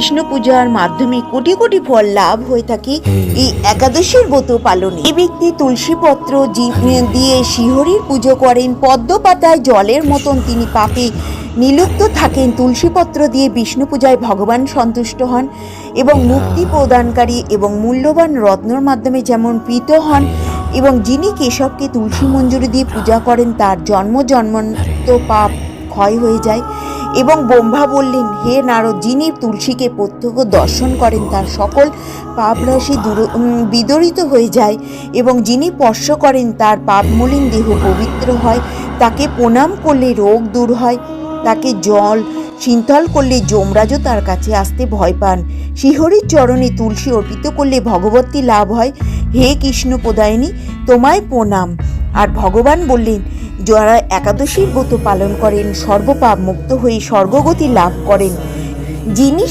কৃষ্ণ পূজার মাধ্যমে কোটি কোটি ফল লাভ হয়ে থাকে এই একাদশীর ব্রত পালনে। এই ব্যক্তি তুলসী পত্র দিয়ে শিহরির পুজো করেন, পদ্ম পাতায় জলের মতন তিনি পাপে নিলুপ্ত থাকেন। তুলসী পত্র দিয়ে বিষ্ণু পূজায় ভগবান সন্তুষ্ট হন এবং মুক্তি প্রদানকারী এবং মূল্যবান রত্নর মাধ্যমে যেমন প্রীত হন। এবং যিনি কেশবকে তুলসী মঞ্জুরি দিয়ে পূজা করেন তার জন্ম জন্মান্ত পাপ ক্ষয় হয়ে যায়। এবং ব্রহ্মা বললেন, হে নারদ, যিনি তুলসীকে প্রত্যক্ষ দর্শন করেন তার সকল পাপ রাশি বিদরিত হয়ে যায় এবং যিনি স্পর্শ করেন তার পাপ মলিন দেহ পবিত্র হয়। তাকে প্রণাম করলে রোগ দূর হয়, তাকে জল শীতল করলে যমরাজও তার কাছে আসতে ভয় পান। শিহরির চরণে তুলসী অর্পিত করলে ভগবতী লাভ হয়। হে কৃষ্ণ প্রদায়িনী, তোমায় প্রণাম। আর ভগবান বললেন, যারা একাদশীর ব্রত পালন করেন সর্বপাপ মুক্ত হয়ে স্বর্গগতি লাভ করেন। যিনি